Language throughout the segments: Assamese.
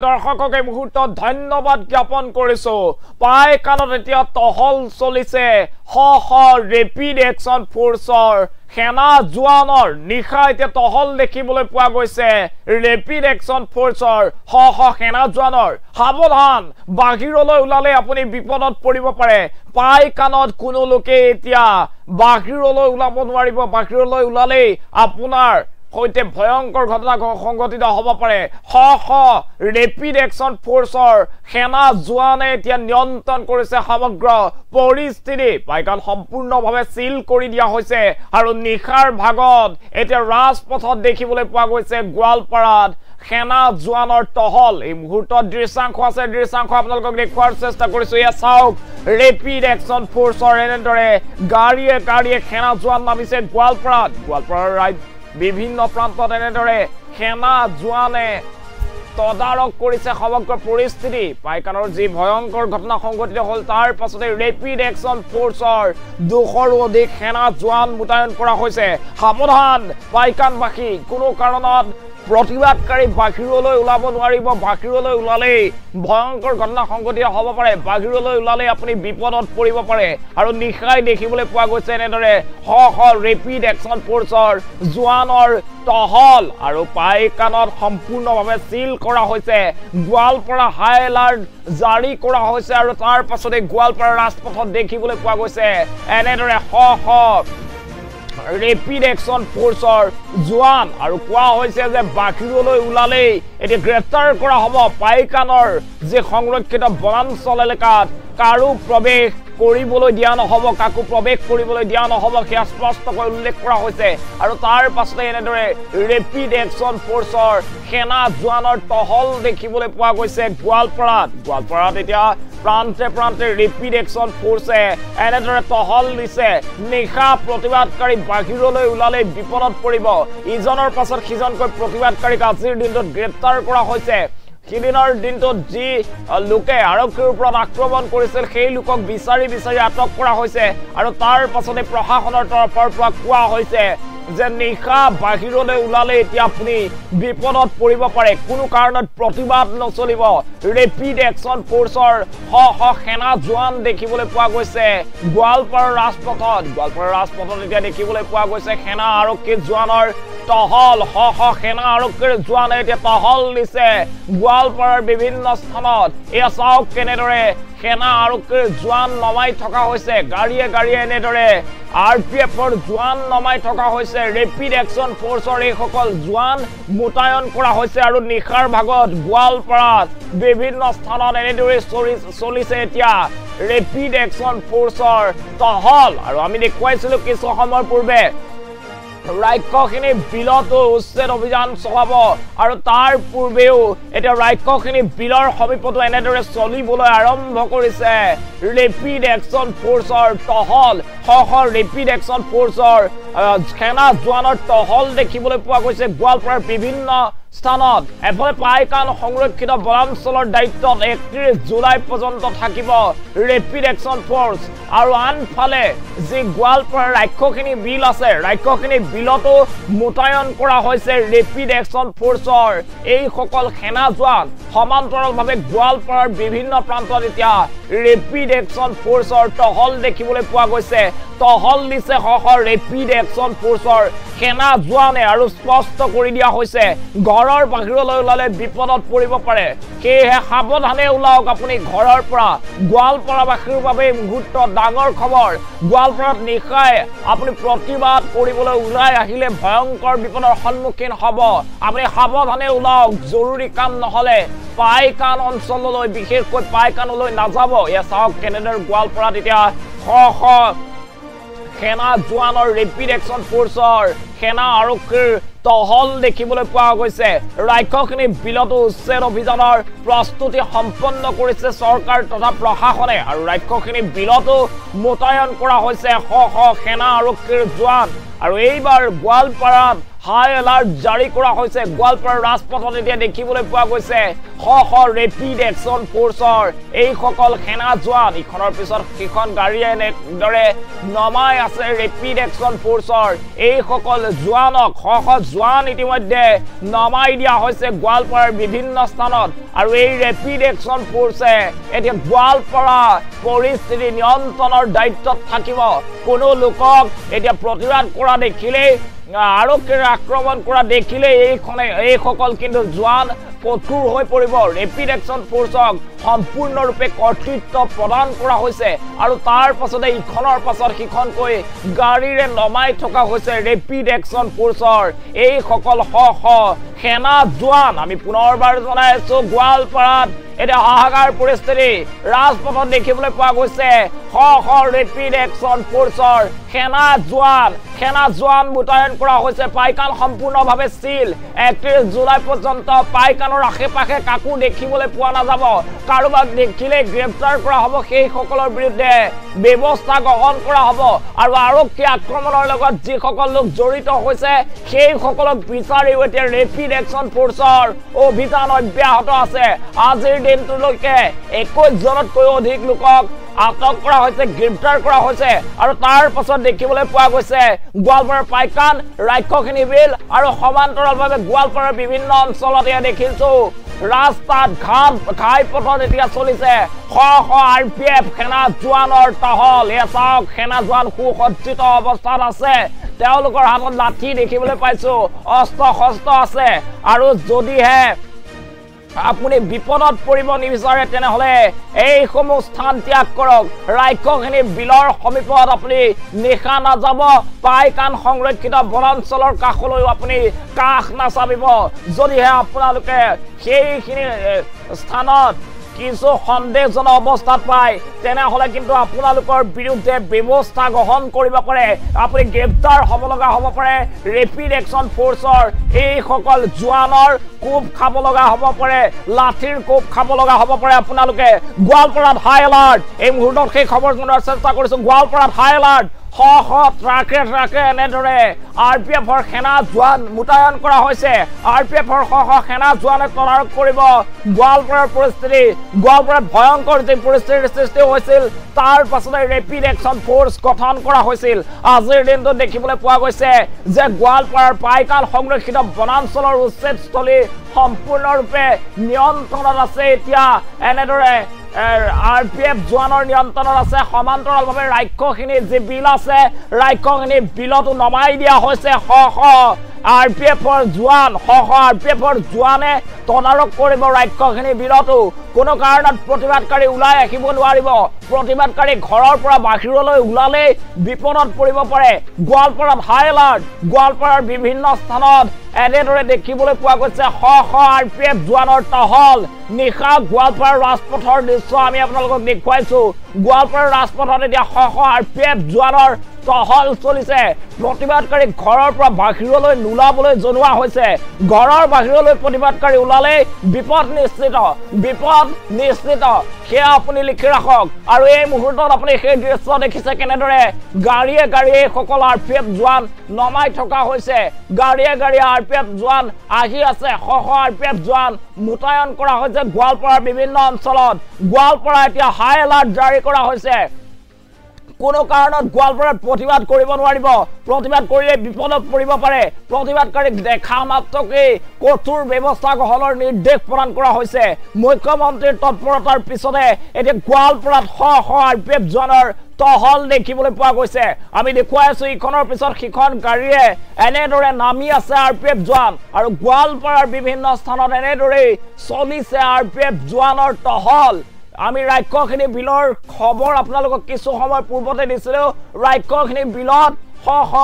দৰ্শকক এই মুহূৰ্তত ধন্যবাদ জ্ঞাপন কৰিছো পাইকানত এতিয়া টহল চলিছে ৰেপিড একচন ফোৰ্সৰ সেনা জোৱানৰ নিশা এতিয়া টহল দেখিবলৈ পোৱা গৈছে ৰেপিড একচন ফোৰ্সৰ সেনা জোৱানৰ সাৱধান বাহিৰলৈ ওলালে আপুনি বিপদত পৰিব পাৰে পাইকানত কোনো লোকে এতিয়া বাহিৰলৈ ওলাব নোৱাৰিব বাহিৰলৈ ওলালে আপোনাৰ হইতে ভয়ংকৰ ঘটনা সংঘটিত হ'ব পাৰে ৰেপিড একচন ফোৰ্সৰ সেনা জোৱানে এতিয়া নিয়ন্ত্ৰণ কৰিছে সমগ্ৰ পৰিস্থিতি পাইকান সম্পূৰ্ণভাৱে সিল কৰি দিয়া হৈছে আৰু নিখাৰ ভাগত এতিয়া ৰাজপথত দেখিবলৈ পোৱা গৈছে গোৱালপাৰাত সেনা জোৱানৰ টহল এই মুহূৰ্তত দৃশ্যাংশ আছে দৃশ্যাংশ আপোনালোকক দেখুৱাৰ চেষ্টা কৰিছো ইয়া চাওক ৰেপিড একচন ফোৰ্সৰ এনেদৰে গাড়ীয়ে সেনা জোৱান নামিছে গোৱালপাৰাৰ বিভিন্ন প্ৰান্তত এনেদৰে সেনা জোৱানে তদাৰক কৰিছে সমগ্ৰ পৰিস্থিতি পাইকানৰ যি ভয়ংকৰ ঘটনা সংঘটিত হ'ল তাৰ পাছতে ৰেপিড একচন ফোৰ্সৰ 200ৰো অধিক সেনা জোৱান মুতায়ন কৰা হৈছে সাৱধান পাইকানবাসী কোনো কাৰণত প্ৰতিবাদকাৰী বাহিৰলৈ ওলাব নোৱাৰিব বাহিৰলৈ ওলালে ভয়ংকৰ ঘটনা সংঘটিত হ'ব পাৰে বাহিৰলৈ ওলালে আপুনি বিপদত পৰিব পাৰে আৰু নিখাই দেখিবলৈ পোৱা গৈছে এনেদৰে ৰেপিড একচন ফোৰ্সৰ জোৱানৰ টহল আৰু পাইকানত সম্পূৰ্ণভাৱে সিল কৰা হৈছে গোৱালপাৰা হাই এলাৰ্ট জাৰি কৰা হৈছে আৰু তাৰ পাছতে গোৱালপাৰা ৰাজপথত দেখিবলৈ পোৱা গৈছে এনেদৰে ৰেপিড একচন ফোৰ্সৰ জোৱান আৰু কোৱা হৈছে যে বাহিৰলৈ ওলালে এতিয়া গ্ৰেপ্তাৰ কৰা হ'ব পাইকানৰ যে সংৰক্ষিত বনাঞ্চল এলেকাত কাৰো প্ৰৱেশ কৰিবলৈ দিয়া নহ'ব কাকো প্ৰৱেশ কৰিবলৈ দিয়া নহ'ব সেয়া স্পষ্টকৈ উল্লেখ কৰা হৈছে আৰু তাৰ পাছতে এনেদৰে ৰেপিড একচন ফোৰ্সৰ সেনা জোৱানৰ টহল দেখিবলৈ পোৱা গৈছে গোৱালপাৰাত এতিয়া প্ৰান্তে ৰেপিড একচন ফোৰ্সে এনেদৰে টহল দিছে নিশা প্ৰতিবাদকাৰী বাহিৰলৈ ওলালে বিপদত পৰিব ইজনৰ পাছত সিজনকৈ প্ৰতিবাদকাৰীক আজিৰ দিনটোত গ্ৰেপ্তাৰ কৰা হৈছে সিদিনৰ দিনটোত যি লোকে আৰক্ষীৰ ওপৰত আক্ৰমণ কৰিছিল সেই লোকক বিচাৰি আটক কৰা হৈছে আৰু তাৰ পাছতে প্ৰশাসনৰ তৰফৰ পৰা কোৱা হৈছে যে নিশা বাহিৰলৈ ওলালে এতিয়া আপুনি বিপদত পৰিব পাৰে কোনো কাৰণত প্ৰতিবাদ নচলিব ৰেপিড একচন ফোৰ্সৰ সেনা জোৱান দেখিবলৈ পোৱা গৈছে গোৱালপাৰা ৰাজপথত এতিয়া দেখিবলৈ পোৱা গৈছে সেনা আৰক্ষী জোৱানৰ টহল সেনা আৰক্ষীৰ জোৱানে এতিয়া টহল দিছে গোৱালপাৰাৰ বিভিন্ন স্থানত এয়া চাওক কেনেদৰে সেনা আৰক্ষীৰ জোৱান নমাই থকা হৈছে গাড়ীয়ে এনেদৰে আৰপিএফৰ জোৱান নমাই থকা হৈছে ৰেপিড একচন ফোৰ্সৰ এই সকল জোৱান মুতায়ন কৰা হৈছে আৰু নিখাৰ ভাগত গোৱালপাৰাত বিভিন্ন স্থানত এনেদৰে চলিছে এতিয়া ৰেপিড একচন ফোৰ্সৰ টহল আৰু আমি দেখুৱাইছিলো কিছু সময়ৰ পূৰ্বে ৰাজ্যখিনি বিলতো উচ্ছেদ অভিযান চলাব আৰু তাৰ পূৰ্বেও এতিয়া ৰাজ্যখিনি বিলৰ সমীপতো এনেদৰে চলিবলৈ আৰম্ভ কৰিছে ৰেপিড একচন ফোৰ্সৰ টহল ৰেপিড একচন ফোৰ্সৰ সেনা জোৱানৰ টহল দেখিবলৈ পোৱা গৈছে গোৱালপাৰাৰ বিভিন্ন স্থানত এফালে পাইকান সংৰক্ষিত বনাঞ্চলৰ দায়িত্বত 31 জুলাই পৰ্যন্ত থাকিব ৰেপিড একচন ফোৰ্স আৰু আনফালে যি গোৱালপাৰাৰ ৰাজ্যখিনি বিল আছে ৰাজ্যখিনি বিলতো মুতায়ন কৰা হৈছে ৰেপিড একচন ফোৰ্সৰ এই সকল সেনা জোৱান সমান্তৰালভাৱে গোৱালপাৰাৰ বিভিন্ন প্ৰান্তত এতিয়া ৰেপিড একচন ফোৰ্সৰ টহল দেখিবলৈ পোৱা গৈছে টহল দিছে ৰেপিড একচন ফোৰ্সৰ সেনা জোৱানে আৰু স্পষ্ট কৰি দিয়া হৈছে ঘৰৰ বাহিৰলৈ ওলালে বিপদত পৰিব পাৰে সেয়েহে সাৱধানে ওলাওক আপুনি ঘৰৰ পৰা গোৱালপাৰাবাসীৰ বাবে মুহূৰ্তত ডাঙৰ খবৰ গোৱালপাৰাত নিশাই আপুনি প্ৰতিবাদ কৰিবলৈ ওলাই আহিলে ভয়ংকৰ বিপদৰ সন্মুখীন হ'ব আপুনি সাৱধানে ওলাওক জৰুৰী কাম নহ'লে পাইকান অঞ্চললৈ বিশেষকৈ পাইকানলৈ নাযাব এয়া চাওক কেনেদৰে গোৱালপাৰাত এতিয়া সেনা জোৱানৰ ৰেপিড একচন ফোৰ্সৰ সেনা আৰক্ষীৰ টহল দেখিবলৈ পোৱা গৈছে ৰাজ্যখিনি বিলতো উচ্ছেদ অভিযানৰ প্ৰস্তুতি সম্পন্ন কৰিছে চৰকাৰ তথা প্ৰশাসনে আৰু ৰাজ্যখিনি বিলতো মুতায়ন কৰা হৈছে সেনা আৰক্ষীৰ জোৱান আৰু এইবাৰ গোৱালপাৰাত হাই এলাৰ্ট জাৰি কৰা হৈছে গোৱালপাৰা ৰাজপথত এতিয়া দেখিবলৈ পোৱা গৈছে শ ৰেপিড একচন ফ'ৰ্চৰ এইসকল সেনা জোৱান ইখনৰ পিছত সিখন গাড়ীয়ে এনেদৰে নমাই আছে ৰেপিড একচন ফ'ৰ্চৰ এইসকল জোৱানক শ জোৱান ইতিমধ্যে নমাই দিয়া হৈছে গোৱালপাৰাৰ বিভিন্ন স্থানত আৰু এই ৰেপিড একচন ফ'ৰ্চে এতিয়া গোৱালপাৰা পৰিস্থিতি নিয়ন্ত্ৰণৰ দায়িত্বত থাকিব কোনো লোকক এতিয়া প্ৰতিবাদ কৰা দেখিলেই আৰক্ষীৰ আক্ৰমণ কৰা দেখিলে এইসকল কিন্তু জোৱান কঠোৰ হৈ পৰিব ৰেপিড একচন ফ'ৰ্চক সম্পূৰ্ণৰূপে কৰ্তৃত্ব প্ৰদান কৰা হৈছে আৰু তাৰ পাছতে ইখনৰ পাছত সিখনকৈ গাড়ীৰে নমাই থকা হৈছে ৰেপিড একচন ফ'ৰ্চৰ এইসকল শ সেনা জোৱান আমি পুনৰবাৰ জনাই আছো গোৱালপাৰাত এতিয়া হাহাকাৰ পৰিস্থিতি ৰাজপথত দেখিবলৈ পোৱা গৈছে শ ৰেপিড একচন ফ'ৰ্চৰ সেনা জোৱান মোতায়েন কৰা হৈছে পাইকান সম্পূৰ্ণভাৱে সিল 31 জুলাই পৰ্যন্ত পাইকানৰ আশে-পাশে কাকো দেখিবলৈ পোৱা নাযাব কাৰোবাক দেখিলে গ্ৰেপ্তাৰ কৰা হ'ব সেইসকলৰ বিৰুদ্ধে ব্যৱস্থা গ্ৰহণ কৰা হ'ব আৰু আৰক্ষী আক্ৰমণৰ লগত যিসকল লোক জড়িত হৈছে সেইসকলক বিচাৰি এতিয়া ৰেপিড একচন ফ'ৰ্চৰ অভিযান অব্যাহত আছে আজিৰ দিনটোলৈকে 21 জনতকৈ অধিক লোকক আটক কৰা হৈছে গ্ৰেপ্তাৰ কৰা হৈছে আৰু তাৰ পাছত দেখিবলৈ পোৱা গৈছে গোৱালপাৰাৰ পাইকান ৰাক্ষসিনী বিল আৰু সমান্তৰালভাৱে গোৱালপাৰাৰ বিভিন্ন অঞ্চলত এয়া দেখিছো ৰাস্তাত ঘাই পথত এতিয়া চলিছে শ আৰপিএফ সেনা জোৱানৰ টহল এয়া চাওক সেনা জোৱান সুসজ্জিত অৱস্থাত আছে তেওঁলোকৰ হাতত লাঠি দেখিবলৈ পাইছো অস্ত্ৰ শস্ত্ৰ আছে আৰু যদিহে আপুনি বিপদত পৰিব নিবিচাৰে তেনেহলে এইসমূহ স্থান ত্যাগ কৰক ৰাক্ষসিনী বিলৰ সমীপত আপুনি নিশা নাযাব পাইকান সংৰক্ষিত বনাঞ্চলৰ কাষলৈ আপুনি কাষ নাচাবিব যদিহে আপোনালোকে সেইখিনি স্থানত কিছু সন্দেহজনক অৱস্থাত পায় তেনেহলে কিন্তু আপোনালোকৰ বিৰুদ্ধে ব্যৱস্থা গ্ৰহণ কৰিব পাৰে আপুনি গ্ৰেপ্তাৰ হ'ব লগা হ'ব পাৰে ৰেপিড একচন ফ'ৰ্চৰ এইসকল জোৱানৰ কোপ খাব লগা হ'ব পাৰে লাঠিৰ কোপ খাব লগা হ'ব পাৰে আপোনালোকে গোৱালপাৰাত হাই এলাৰ্ট এই মুহূৰ্তত সেই খবৰ জনোৱাৰ চেষ্টা কৰিছো গোৱালপাৰাত হাই এলাৰ্ট শ ট্ৰাকে এনেদৰে আৰপিএফৰ সেনা জোৱান মোতায়েন কৰা হৈছে আৰপিএফৰ শ সেনা জোৱানে তদাৰক কৰিব গোৱালপাৰাৰ পৰিস্থিতি গোৱালপাৰাত ভয়ংকৰ যে পৰিস্থিতিৰ সৃষ্টি হৈছিল তাৰ পাছতে ৰেপিড একচন ফ'ৰ্চ গঠন কৰা হৈছিল আজিৰ দিনটো দেখিবলৈ পোৱা গৈছে যে গোৱালপাৰাৰ পাইকান সংৰক্ষিত বনাঞ্চলৰ উচ্ছেদস্থলী সম্পূৰ্ণৰূপে নিয়ন্ত্ৰণত আছে এতিয়া এনেদৰে আৰপিএফ জোৱানৰ নিয়ন্ত্ৰণত আছে সমান্তৰালভাৱে ৰাক্ষসিনী যি বিল আছে ৰাক্ষসিনী বিলতো নমাই দিয়া হৈছে শ আৰপিএফৰ জোৱানে তদাৰক কৰিব ৰাক্ষসিনী বিলতো কোনো কাৰণত প্ৰতিবাদকাৰী ওলাই আহিব নোৱাৰিব প্ৰতিবাদকাৰী ঘৰৰ পৰা বাহিৰলৈ ওলালেই বিপদত পৰিব পাৰে গোৱালপাৰাত হাই এলাৰ্ট গোৱালপাৰাৰ বিভিন্ন স্থানত এনেদৰে দেখিবলৈ পোৱা গৈছে শ আৰপিএফ জোৱানৰ টহল নিশা গোৱালপাৰাৰ ৰাজপথৰ দৃশ্য আমি আপোনালোকক দেখুৱাইছো গোৱালপাৰাৰ ৰাজপথত এতিয়া শ আৰপিএফ জোৱানৰ টহল চলিছে প্ৰতিবাদকাৰী ঘৰৰ পৰা বাহিৰলৈ নোলাবলৈ জনোৱা হৈছে ঘৰৰ বাহিৰলৈ প্ৰতিবাদকাৰী ওলালে বিপদ নিশ্চিত সেয়া আপুনি লিখি ৰাখক আৰু এই মুহূৰ্তত আপুনি সেই দৃশ্য দেখিছে কেনেদৰে গাড়ীয়ে সকল আৰপিএফ জোৱান নমাই থকা হৈছে গাড়ীয়ে আৰপিএফ জোৱান আহি আছে শ আৰপিএফ জোৱান মোতায়েন কৰা হৈছে গোৱালপাৰাৰ বিভিন্ন অঞ্চলত গোৱালপাৰা এতিয়া হাই এলাৰ্ট জাৰি কৰা হৈছে কোনো কাৰণত গোৱালপাৰাত প্ৰতিবাদ কৰিব নোৱাৰিব প্ৰতিবাদ কৰিলে বিপদত পৰিব পাৰে প্ৰতিবাদকাৰীক দেখা মাত্ৰকে কঠোৰ ব্যৱস্থা গ্ৰহণৰ নিৰ্দেশ প্ৰদান কৰা হৈছে মুখ্যমন্ত্ৰীৰ তৎপৰতাৰ পিছতে এতিয়া গোৱালপাৰাত শ আৰপিএফ জোৱানৰ টহল দেখিবলৈ পোৱা গৈছে আমি দেখুৱাই আছো ইখনৰ পিছত সিখন গাড়ীয়ে এনেদৰে নামি আছে আৰপিএফ জোৱান আৰু গোৱালপাৰাৰ বিভিন্ন স্থানত এনেদৰে চলিছে আৰপিএফ জোৱানৰ টহল আমি ৰাক্ষসিনী বিলৰ খবৰ আপোনালোকক কিছু সময় পূৰ্বতে দিছিলো ৰাক্ষসিনী বিলত শ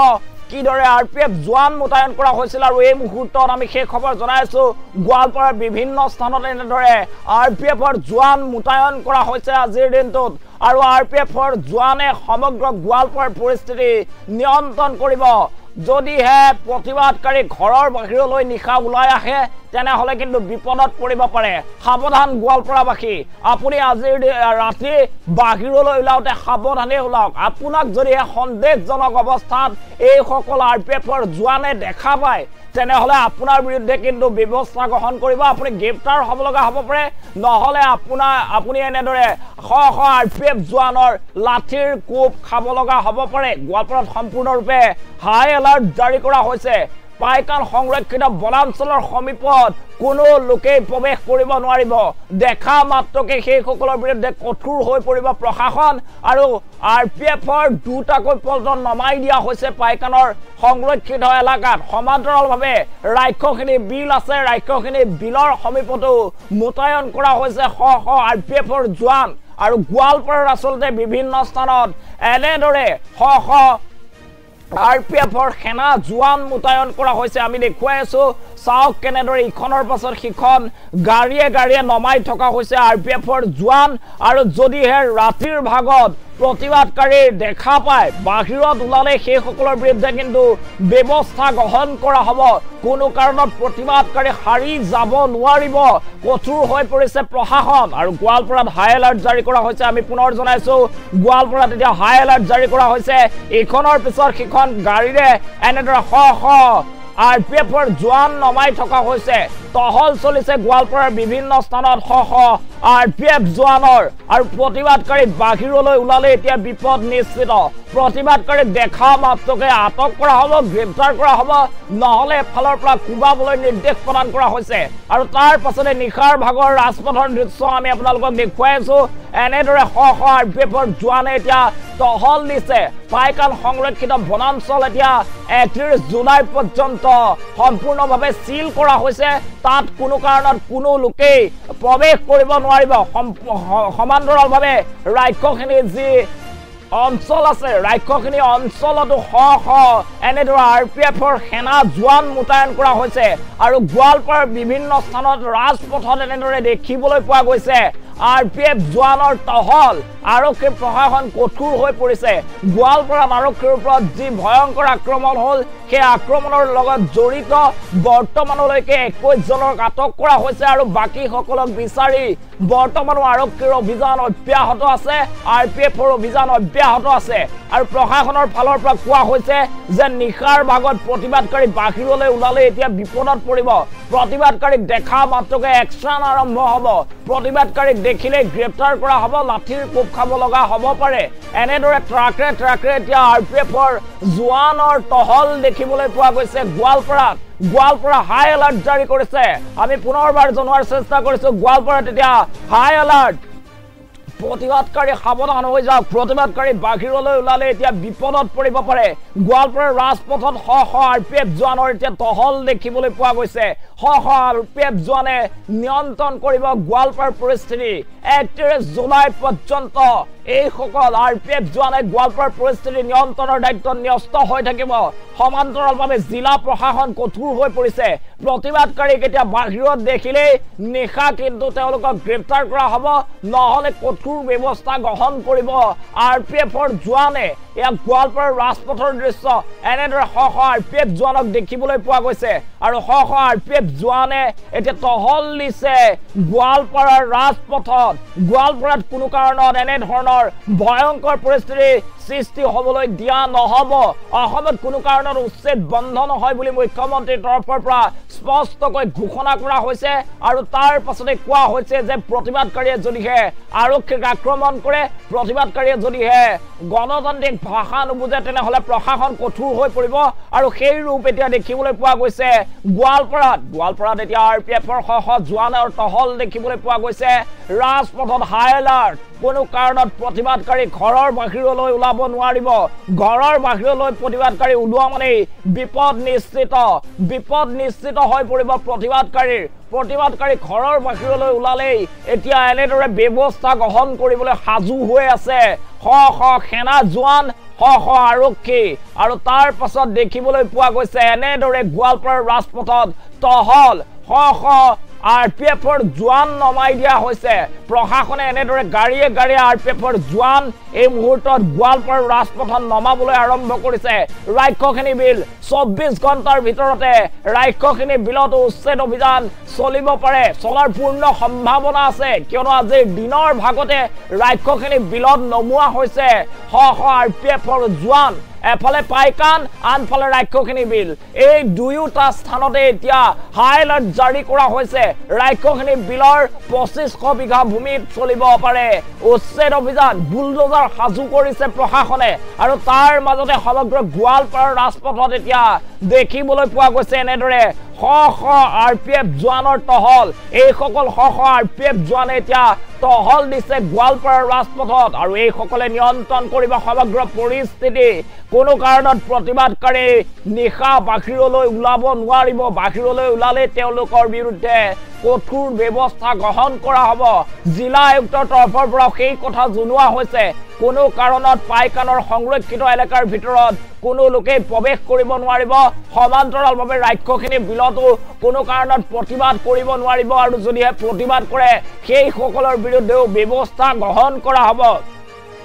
কিদৰে আৰপিএফ জোৱান মোতায়েন কৰা হৈছিল আৰু এই মুহূৰ্তত আমি সেই খবৰ জনাইছো গোৱালপাৰাৰ বিভিন্ন স্থানত এনেদৰে আৰপিএফৰ জোৱান মোতায়েন কৰা হৈছে আজিৰ দিনটোত আৰু আৰপিএফৰ জোৱানে সমগ্ৰ গোৱালপাৰাৰ পৰিস্থিতি নিয়ন্ত্ৰণ কৰিব যদিহে প্ৰতিবাদকাৰী ঘৰৰ বাহিৰলৈ নিশা ওলাই আহে তেনেহলে কিন্তু বিপদত পৰিব পাৰে সাৱধান গোৱালপাৰাবাসী আপুনি আজিৰ ৰাতি বাহিৰলৈ ওলাওতে সাৱধানে ওলাওক আপোনাক যদি সন্দেহজনক অৱস্থাত এই সকল আৰপিএফৰ জোৱানে দেখা পায় তেনেহলে আপোনাৰ বিৰুদ্ধে কিন্তু ব্যৱস্থা গ্ৰহণ কৰিব আপুনি গ্ৰেপ্তাৰ হ'ব লগা হ'ব পাৰে নহলে আপুনি এনেদৰে শ আৰপিএফ জোৱানৰ লাঠিৰ কোপ খাব লগা হ'ব পাৰে গোৱালপাৰাত সম্পূৰ্ণৰূপে হাই এলাৰ্ট জাৰি কৰা হৈছে পাইকান সংৰক্ষিত বনাঞ্চলৰ সমীপত কোনো লোকে প্ৰৱেশ কৰিব নোৱাৰিব দেখা মাত্ৰকে সেই সকলৰ বিৰুদ্ধে কঠোৰ হৈ পৰিব প্ৰশাসন আৰু আৰপিএফৰ দুটাকৈ পল্টন নমাই দিয়া হৈছে পাইকানৰ সংৰক্ষিত এলেকাত সমান্তৰালভাৱে ৰাক্ষসখিনি বিল আছে ৰাক্ষসখিনি বিলৰ সমীপতো মোতায়ন কৰা হৈছে শ আৰপিএফৰ জোৱান আৰু গোৱালপাৰাৰ আচলতে বিভিন্ন স্থানত এনেদৰে শ আৰপিএফৰ সেনা জোৱান মোতায়ন কৰা হৈছে আমি দেখুৱাই আছো চাওক কেনেদৰে ইখনৰ পাছত সিখন গাড়ীয়ে নমাই থকা হৈছে আৰপিএফৰ জোৱান আৰু যদিহে ৰাতিৰ ভাগত প্ৰতিবাদকাৰী দেখা পায় বাহিৰত ওলালে সেই সকলৰ বিৰুদ্ধে কিন্তু ব্যৱস্থা গ্ৰহণ কৰা হ'ব কোনো কাৰণত প্ৰতিবাদকাৰী হাৰি যাব নোৱাৰিব কঠোৰ হৈ পৰিছে প্ৰশাসন আৰু গোৱালপাৰাত হাই এলাৰ্ট জাৰি কৰা হৈছে আমি পুনৰ জনাইছো গোৱালপাৰাত এতিয়া হাই এলাৰ্ট জাৰি কৰা হৈছে ইখনৰ পিছত সিখন গাড়ীৰে এনেদৰে শ আৰপিএফৰ জোৱান নমাই থকা হৈছে টহল চলিছে গোৱালপাৰাৰ বিভিন্ন স্থানত শ আৰপিএফ জোৱানৰ আৰু প্ৰতিবাদকাৰী বাহিৰলৈ ওলালে এতিয়া বিপদ নিশ্চিত প্ৰতিবাদকাৰীক দেখা মাত্ৰকে আটক কৰা হ'ব গ্ৰেপ্তাৰ কৰা হ'ব নহলে এফালৰ পৰা কুবাবলৈ নিৰ্দেশ প্ৰদান কৰা হৈছে আৰু তাৰ পাছতে নিশাৰ ভাগৰ ৰাজপথৰ দৃশ্য আমি আপোনালোকক দেখুৱাই আছো এনেদৰে শ আৰপিএফৰ জোৱানে এতিয়া টহল দিছে পাইকান সংৰক্ষিত বনাঞ্চল এতিয়া 31 জুলাই পৰ্যন্ত সম্পূৰ্ণভাৱে সিল কৰা হৈছে তাত কোনো কাৰণত কোনো লোকেই প্ৰৱেশ কৰিব নোৱাৰিব সমান্তৰালভাৱে ৰাক্ষসখিনি যি অঞ্চল আছে ৰাক্ষসখিনি অঞ্চলতো শ এনেদৰে আৰপিএফৰ সেনা জোৱান মোতায়ন কৰা হৈছে আৰু গোৱালপাৰাৰ বিভিন্ন স্থানত ৰাজপথত এনেদৰে দেখিবলৈ পোৱা গৈছে আৰপিএফ জোৱানৰ টহল আৰক্ষী প্ৰশাসন কঠোৰ হৈ পৰিছে গোৱালপাৰাত আৰক্ষীৰ ওপৰত যি ভয়ংকৰ আক্ৰমণ হ'ল সেই আক্ৰমণৰ লগত জড়িত বৰ্তমানলৈকে 21 জনক আটক কৰা হৈছে আৰু বাকি সকলক বিচাৰি বৰ্তমানো আৰক্ষীৰ অভিযান অব্যাহত আছে আৰপিএফৰ অভিযান অব্যাহত আছে আৰু প্ৰশাসনৰ ফালৰ পৰা কোৱা হৈছে যে নিশাৰ ভাগত প্ৰতিবাদকাৰী বাহিৰলৈ ওলালে এতিয়া বিপদত পৰিব প্ৰতিবাদকাৰীক দেখা মাত্ৰকে একশ্যন আৰম্ভ হ'ব প্ৰতিবাদকাৰীক দেখিলে গ্ৰেপ্তাৰ কৰা হ'ব লাঠিৰ কোপ খাব লগা হ'ব পাৰে এনেদৰে ট্ৰাকে এতিয়া আৰপিএফৰ জোৱানৰ টহল দেখিবলৈ পোৱা গৈছে গোৱালপাৰা হাই এলাৰ্ট জাৰি কৰিছে আমি পুনৰবাৰ জনোৱাৰ চেষ্টা কৰিছো গোৱালপাৰাত এতিয়া হাই এলাৰ্ট প্ৰতিবাদকাৰী সাৱধান হৈ যাওক প্ৰতিবাদকাৰী বাহিৰলৈ ওলালে এতিয়া বিপদত পৰিব পাৰে গোৱালপাৰাৰ ৰাজপথত শ আৰপিএফ জোৱানৰ এতিয়া টহল দেখিবলৈ পোৱা গৈছে শ আৰপিএফ জোৱানে নিয়ন্ত্ৰণ কৰিব গোৱালপাৰাৰ পৰিস্থিতি 31 জুলাই পৰ্যন্ত এই সকল আৰপিএফ জোৱানে গোৱালপাৰাৰ পৰিস্থিতি নিয়ন্ত্ৰণৰ দায়িত্ব ন্যস্ত হৈ থাকিব সমান্তৰালভাৱে জিলা প্ৰশাসন কঠোৰ হৈ পৰিছে প্ৰতিবাদকাৰীক এতিয়া বাহিৰত দেখিলে নিশা কিন্তু তেওঁলোকক গ্ৰেপ্তাৰ কৰা হ'ব নহলে কঠোৰ ব্যৱস্থা গ্ৰহণ কৰিব আৰপিএফৰ জোৱানে এয়া গোৱালপাৰাৰ ৰাজপথৰ দৃশ্য এনেদৰে শ আৰপিএফ জোৱানক দেখিবলৈ পোৱা গৈছে আৰু শ আৰপিএফ জোৱানে এতিয়া টহল দিছে গোৱালপাৰাৰ ৰাজপথত গোৱালপাৰাত কোনো কাৰণত এনে ধৰণৰ ভয়ংকৰ পৰিস্থিতি সৃষ্টি হ'বলৈ দিয়া নহব অসমত কোনো কাৰণত উচ্ছেদ বন্ধ নহয় বুলি মুখ্যমন্ত্ৰীৰ তৰফৰ পৰা স্পষ্টকৈ ঘোষণা কৰা হৈছে আৰু তাৰ পাছতে কোৱা হৈছে যে প্ৰতিবাদকাৰীয়ে যদিহে আৰক্ষীক আক্ৰমণ কৰে প্ৰতিবাদকাৰীয়ে যদিহে গণতান্ত্ৰিক ভাষা নুবুজে তেনেহলে প্ৰশাসন কঠোৰ হৈ পৰিব আৰু সেই ৰূপ এতিয়া দেখিবলৈ পোৱা গৈছে গোৱালপাৰাত এতিয়া আৰপিএফৰ শ জোৱানৰ টহল দেখিবলৈ পোৱা গৈছে ৰাজপথত হাই এলাৰ্ট কোনো কাৰণত প্ৰতিবাদকাৰী ঘৰৰ বাহিৰলৈ ওলাব নোৱাৰিব ঘৰৰ বাহিৰলৈ প্ৰতিবাদকাৰী ওলোৱা মানে বিপদ নিশ্চিত হৈ পৰিব প্ৰতিবাদকাৰী ঘৰৰ বাহিৰলৈ ওলালেই এতিয়া এনেদৰে ব্যৱস্থা গ্ৰহণ কৰিবলৈ সাজু হৈ আছে শ সেনা জোৱান শ আৰক্ষী আৰু তাৰ পাছত দেখিবলৈ পোৱা গৈছে এনেদৰে গোৱালপাৰাৰ ৰাজপথত টহল শ আৰপিএফৰ জোৱান নমাই দিয়া হৈছে প্ৰশাসনে এনেদৰে গাড়ীয়ে আৰপিএফৰ জোৱান এই মুহূৰ্তত গোৱালপাৰাৰ ৰাজপথত নমাবলৈ আৰম্ভ কৰিছে ৰাক্ষসখিনি বিল 24 ঘণ্টাৰ ভিতৰতে ৰাক্ষসখিনি বিলত উচ্ছেদ অভিযান চলিব পাৰে চলাৰ পূৰ্ণ সম্ভাৱনা আছে কিয়নো আজি দিনৰ ভাগতে ৰাক্ষসখিনি বিলত নমুৱা হৈছে শ আৰপিএফৰ জোৱান এফালে পাইকান আনফালে ৰাক্ষসিনী বিল এই দুয়োটা স্থানতে এতিয়া হাই এলাৰ্ট জাৰি কৰা হৈছে ৰাক্ষসিনী বিলৰ 2500 বিঘা ভূমিত চলিব পাৰে উচ্ছেদ অভিযান বুলডোজাৰ সাজু কৰিছে প্ৰশাসনে আৰু তাৰ মাজতে সমগ্ৰ গোৱালপাৰা ৰাজপথত এতিয়া দেখিবলৈ পোৱা গৈছে এনেদৰে আৰপিএফ জোৱানৰ টহল এই সকল আৰপিএফ জোৱানে এতিয়া টহল দিছে গোৱালপাৰা ৰাজপথত আৰু এই সকলে নিয়ন্ত্ৰণ কৰিব সমগ্ৰ পৰিস্থিতি কোনো কাৰণত প্ৰতিবাদকাৰী নিশা বাহিৰলৈ ওলাব নোৱাৰিব বাহিৰলৈ ওলালে তেওঁলোকৰ বিৰুদ্ধে কঠোৰ ব্যৱস্থা গ্ৰহণ কৰা হ'ব জিলা আয়ুক্তৰ তৰফৰ পৰা সেই কথা জনোৱা হৈছে কোনো কাৰণত পাইকানৰ সংৰক্ষিত এলেকাৰ ভিতৰত কোনো লোকে প্ৰৱেশ কৰিব নোৱাৰিব সমান্তৰালভাৱে ৰাক্ষসিনী বিলতো কোনো কাৰণত প্ৰতিবাদ কৰিব নোৱাৰিব আৰু যদিহে প্ৰতিবাদ কৰে সেই সকলৰ বিৰুদ্ধেও ব্যৱস্থা গ্ৰহণ কৰা হ'ব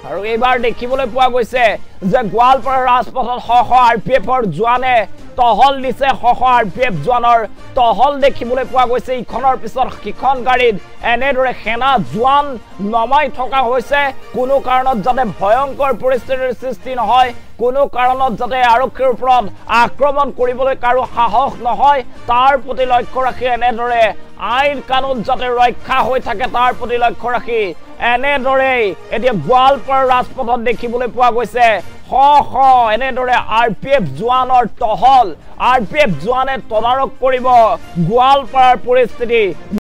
আৰু এইবাৰ দেখিবলৈ পোৱা গৈছে যে গোৱালপাৰা ৰাজপথত আৰপিএফৰ জোৱানে টহল দিছে আৰপিএফ জোৱানৰ টহল দেখিবলৈ পোৱা গৈছে ইখনৰ পিছত সিখন গাড়ীত এনেদৰে সেনা জোৱান নমাই থকা হৈছে কোনো কাৰণত যাতে ভয়ংকৰ পৰিস্থিতিৰ সৃষ্টি নহয় কোনো কাৰণত যাতে আৰক্ষীৰ ওপৰত আক্ৰমণ কৰিবলৈ কাৰো সাহস নহয় তাৰ প্ৰতি লক্ষ্য ৰাখি এনেদৰে আইন কানুন যাতে ৰক্ষা হৈ থাকে তাৰ প্ৰতি লক্ষ্য ৰাখি এনেদৰে এতিয়া গোৱালপাৰা ৰাজপথত দেখিবলৈ পোৱা গৈছে এনেদৰে আৰপিএফ জোৱানৰ টহল আৰপিএফ জোৱানে তদাৰক কৰিব গোৱালপাৰাৰ পৰিস্থিতি